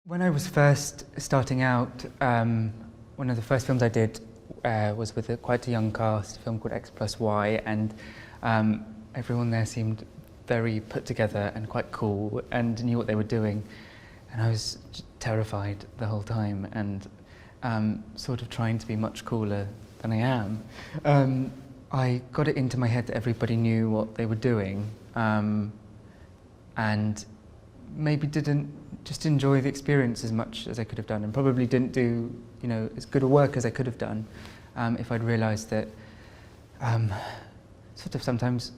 When I was first starting out, one of the first films I did was with quite a young cast, a film called X+Y, and everyone there seemed very put together and quite cool and knew what they were doing. And I was terrified the whole time and sort of trying to be much cooler than I am. I got it into my head that everybody knew what they were doing and maybe didn't just enjoy the experience as much as I could have done, and probably didn't do, as good a work as I could have done if I'd realised that sort of sometimes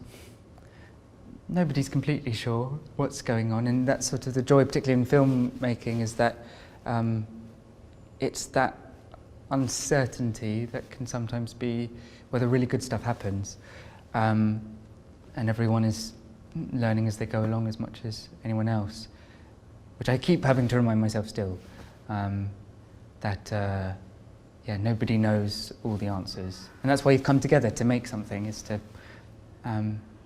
nobody's completely sure what's going on, and that's sort of the joy, particularly in filmmaking, is that it's that uncertainty that can sometimes be where the really good stuff happens, and everyone is learning as they go along as much as anyone else, which I keep having to remind myself still, that nobody knows all the answers, and that's why you've come together to make something, is to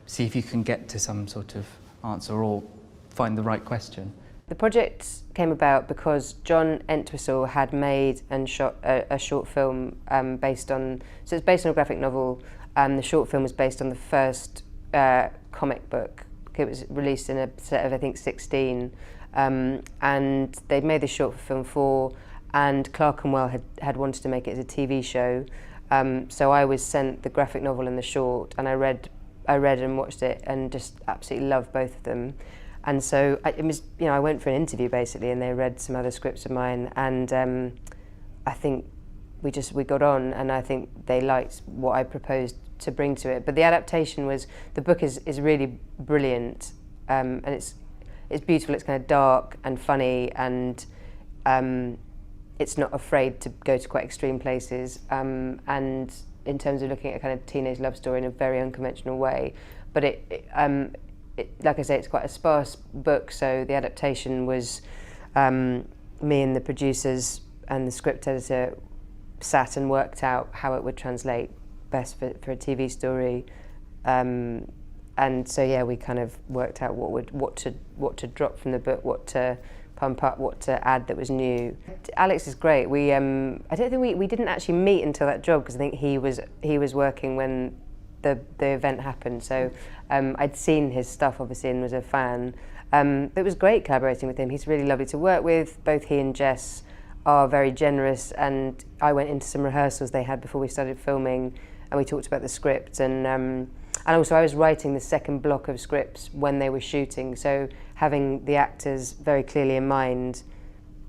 see if you can get to some sort of answer or find the right question. The project came about because John Entwistle had made and shot a short film based on a graphic novel. The short film was based on the first comic book. It was released in a set of, I think, 16. And they'd made this short for Film 4, and Clark and Well had wanted to make it as a TV show. So I was sent the graphic novel and the short, and I read and watched it and just absolutely loved both of them. And so I went for an interview basically, and they read some other scripts of mine, and I think we got on, and I think they liked what I proposed to bring to it. But the adaptation the book is really brilliant, and it's beautiful. It's kind of dark and funny, and it's not afraid to go to quite extreme places. And in terms of looking at a kind of teenage love story in a very unconventional way, but like I say, it's quite a sparse book. So the adaptation was me and the producers and the script editor sat and worked out how it would translate best for a TV story. And so yeah, we kind of worked out what to drop from the book, what to pump up, what to add that was new. Alex is great. I don't think we didn't actually meet until that job, because I think he was working when the event happened. So I'd seen his stuff obviously and was a fan. It was great collaborating with him. He's really lovely to work with. Both he and Jess are very generous, and I went into some rehearsals they had before we started filming, and we talked about the script, and also I was writing the second block of scripts when they were shooting, so having the actors very clearly in mind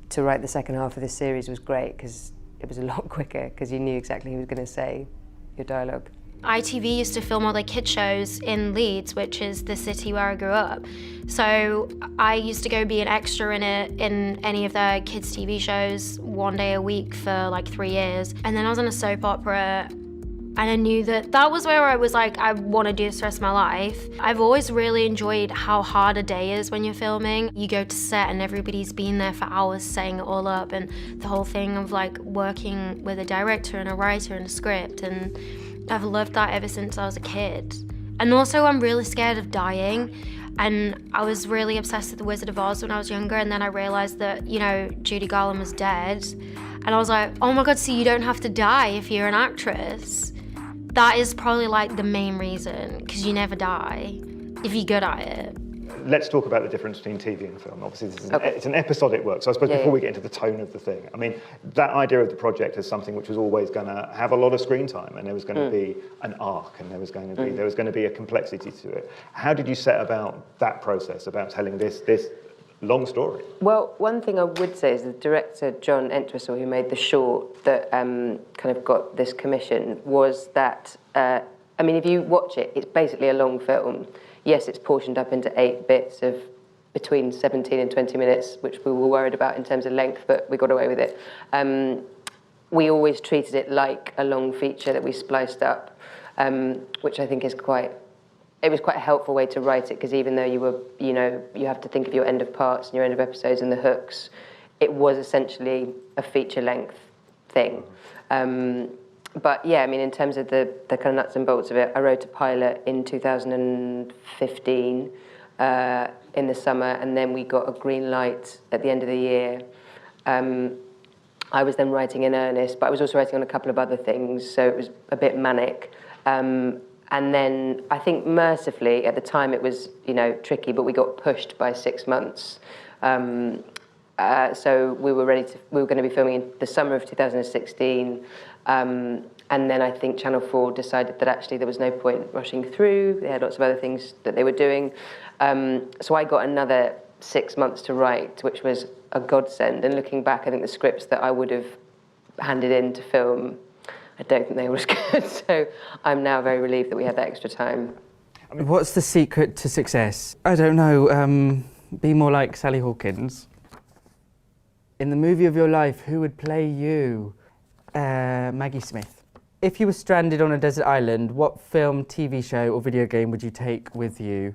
to write the second half of this series was great, because it was a lot quicker, because you knew exactly who was going to say your dialogue. ITV used to film all their kid shows in Leeds, which is the city where I grew up. So I used to go be an extra in any of their kids' TV shows 1 day a week for like 3 years. And then I was on a soap opera, and I knew that was where I was like, I want to do this the rest of my life. I've always really enjoyed how hard a day is when you're filming. You go to set and everybody's been there for hours setting it all up, and the whole thing of like working with a director and a writer and a script, and I've loved that ever since I was a kid. And also I'm really scared of dying, and I was really obsessed with The Wizard of Oz when I was younger, and then I realised that, Judy Garland was dead, and I was like, oh my god, so you don't have to die if you're an actress. That is probably like the main reason, because you never die if you're good at it. Let's talk about the difference between TV and film. Obviously, it's an episodic work, so I suppose before we get into the tone of the thing, I mean, that idea of the project is something which was always going to have a lot of screen time, and there was going to be an arc, and there was going to be a complexity to it. How did you set about that process, about telling this long story? Well, one thing I would say is the director, John Entwistle, who made the short that kind of got this commission, was that, if you watch it, it's basically a long film. Yes, it's portioned up into 8 bits of between 17 and 20 minutes, which we were worried about in terms of length, but we got away with it. We always treated it like a long feature that we spliced up, which I think is quite a helpful way to write it, because even though you have to think of your end of parts and your end of episodes and the hooks, it was essentially a feature-length thing. But yeah, in terms of the kind of nuts and bolts of it, I wrote a pilot in 2015 in the summer, and then we got a green light at the end of the year I was then writing in earnest, but I was also writing on a couple of other things, so it was a bit manic. And then I think mercifully, at the time it was, tricky, but we got pushed by 6 months. So we were going to be filming in the summer of 2016. And then I think Channel 4 decided that actually there was no point rushing through. They had lots of other things that they were doing. So I got another 6 months to write, which was a godsend. And looking back, I think the scripts that I would have handed in to film, I don't think they were as good. So I'm now very relieved that we had that extra time. What's the secret to success? I don't know. Be more like Sally Hawkins. In the movie of your life, who would play you? Maggie Smith. If you were stranded on a desert island, what film, TV show or video game would you take with you?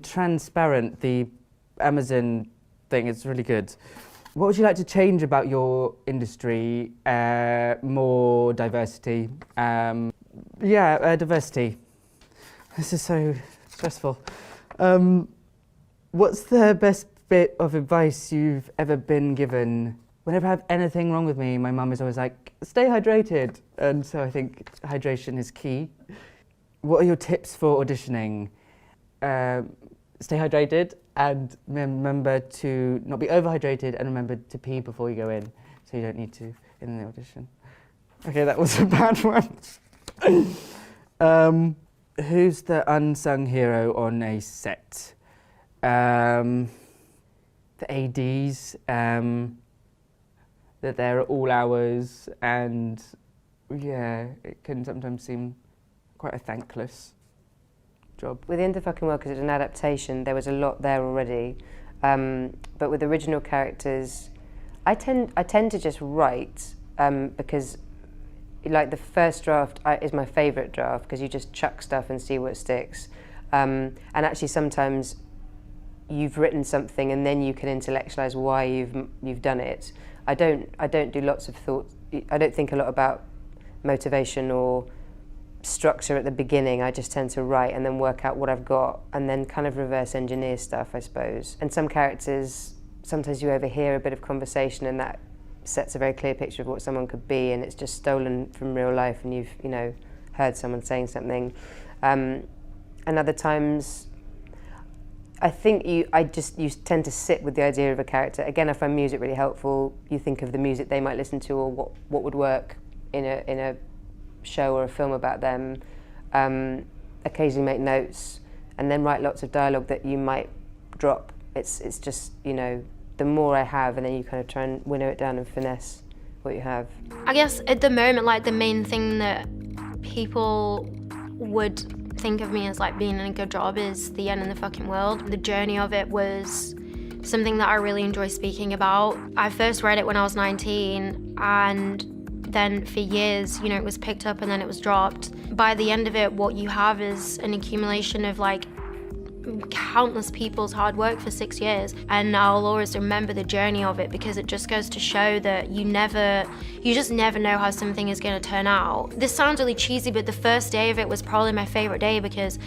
Transparent, the Amazon thing, is really good. What would you like to change about your industry? More diversity. Diversity. This is so stressful. What's the best bit of advice you've ever been given? Whenever I have anything wrong with me, my mum is always like, stay hydrated. And so I think hydration is key. What are your tips for auditioning? Stay hydrated and remember to not be overhydrated and remember to pee before you go in, so you don't need to in the audition. Okay, that was a bad one. Who's the unsung hero on a set? The ADs. That they're at all hours, and it can sometimes seem quite a thankless job. With The End of the Fucking World, because it's an adaptation, there was a lot there already. But with original characters, I tend to just write because, like, the first draft is my favourite draft because you just chuck stuff and see what sticks. And actually, sometimes you've written something and then you can intellectualise why you've done it. I don't do lots of thought. I don't think a lot about motivation or structure at the beginning. I just tend to write and then work out what I've got and then kind of reverse engineer stuff, I suppose. And some characters, sometimes you overhear a bit of conversation and that sets a very clear picture of what someone could be, and it's just stolen from real life and you've heard someone saying something. And other times, I think you tend to sit with the idea of a character. Again, I find music really helpful. You think of the music they might listen to or what would work in a show or a film about them. Occasionally make notes and then write lots of dialogue that you might drop. It's just, the more I have, and then you kind of try and winnow it down and finesse what you have. I guess at the moment, like, the main thing that people would think of me as like being in a good job is The End in the Fucking World. The journey of it was something that I really enjoy speaking about. I first read it when I was 19, and then for years, it was picked up and then it was dropped. By the end of it, what you have is an accumulation of like countless people's hard work for 6 years, and I'll always remember the journey of it because it just goes to show that you just never know how something is going to turn out. This sounds really cheesy, but the first day of it was probably my favorite day because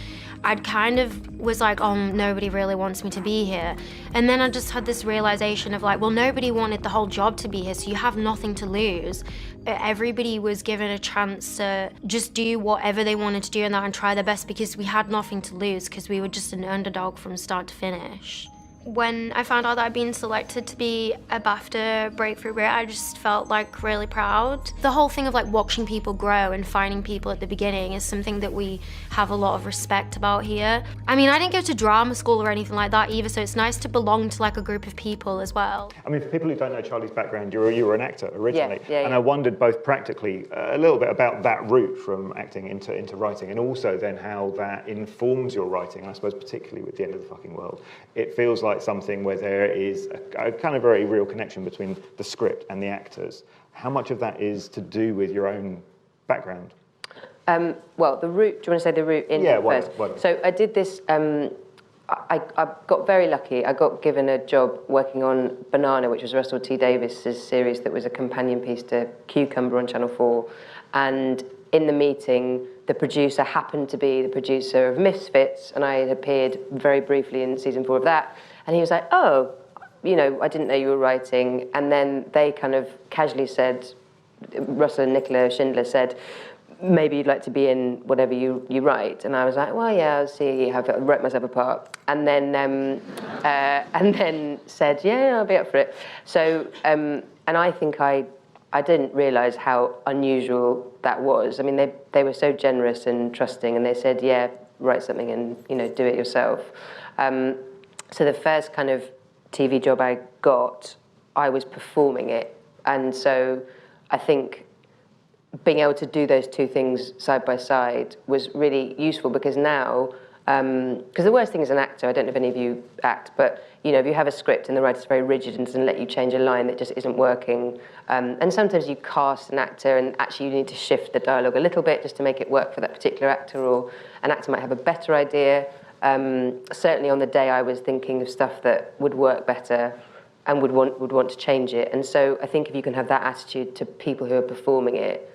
I'd kind of was like, oh, nobody really wants me to be here. And then I just had this realization of like, well, nobody wanted the whole job to be here, so you have nothing to lose. Everybody was given a chance to just do whatever they wanted to do in that and try their best because we had nothing to lose because we were just an underdog from start to finish. When I found out that I'd been selected to be a BAFTA Breakthrough Brit, I just felt like really proud. The whole thing of like watching people grow and finding people at the beginning is something that we have a lot of respect about here. I mean, I didn't go to drama school or anything like that either, so it's nice to belong to like a group of people as well. I mean, for people who don't know Charlie's background, you were an actor originally, yeah. And I wondered both practically a little bit about that route from acting into writing, and also then how that informs your writing, and I suppose particularly with The End of the Fucking World. It feels like something where there is a kind of very real connection between the script and the actors. How much of that is to do with your own background? Well, the route, do you want to say the route in first? Why? So I did this, I got very lucky. I got given a job working on Banana, which was Russell T Davies's series that was a companion piece to Cucumber on Channel 4. And in the meeting, the producer happened to be the producer of Misfits, and I had appeared very briefly in season 4 of that. And he was like, oh, you know, I didn't know you were writing. And then they kind of casually said, Russell and Nicola Schindler said, maybe you'd like to be in whatever you write. And I was like, well, yeah, I'll see how I wrote myself a part. And then said, yeah, I'll be up for it. So, and I think I didn't realise how unusual that was. I mean, they were so generous and trusting, and they said, yeah, write something and, you know, do it yourself. So the first kind of TV job I got, I was performing it. And so I think being able to do those two things side by side was really useful, because now, because the worst thing as an actor, I don't know if any of you act, but you know, if you have a script and the writer's very rigid and doesn't let you change a line that just isn't working, and sometimes you cast an actor and actually you need to shift the dialogue a little bit just to make it work for that particular actor, or an actor might have a better idea. Certainly on the day I was thinking of stuff that would work better and would want to change it. And so I think if you can have that attitude to people who are performing it,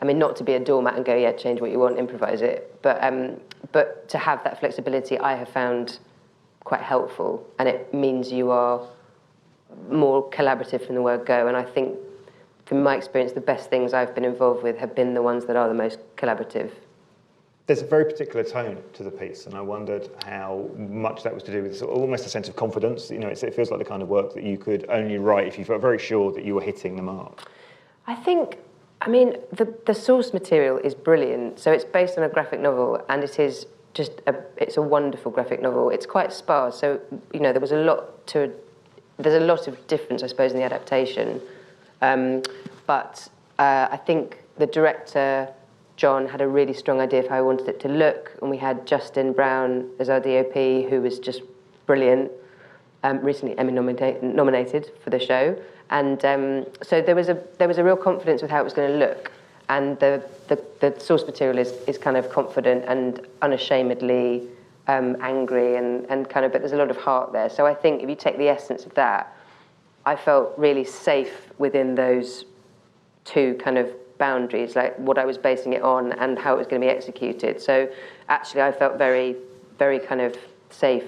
I mean, not to be a doormat and go, yeah, change what you want, improvise it, but to have that flexibility, I have found quite helpful, and it means you are more collaborative from the word go. And I think, from my experience, the best things I've been involved with have been the ones that are the most collaborative. There's a very particular tone to the piece, and I wondered how much that was to do with sort of almost a sense of confidence. You know, it feels like the kind of work that you could only write if you felt very sure that you were hitting the mark. I think, I mean, the source material is brilliant. So it's based on a graphic novel, and it is just it's a wonderful graphic novel. It's quite sparse, so you know there's a lot of difference, I suppose, in the adaptation. But I think the director, John, had a really strong idea of how he wanted it to look, and we had Justin Brown as our DOP, who was just brilliant. Recently Emmy nominated for the show. And so there was a real confidence with how it was going to look, and the source material is kind of confident and unashamedly angry and kind of, but there's a lot of heart there. So I think if you take the essence of that, I felt really safe within those two kind of boundaries, like what I was basing it on and how it was going to be executed. So actually I felt very, very kind of safe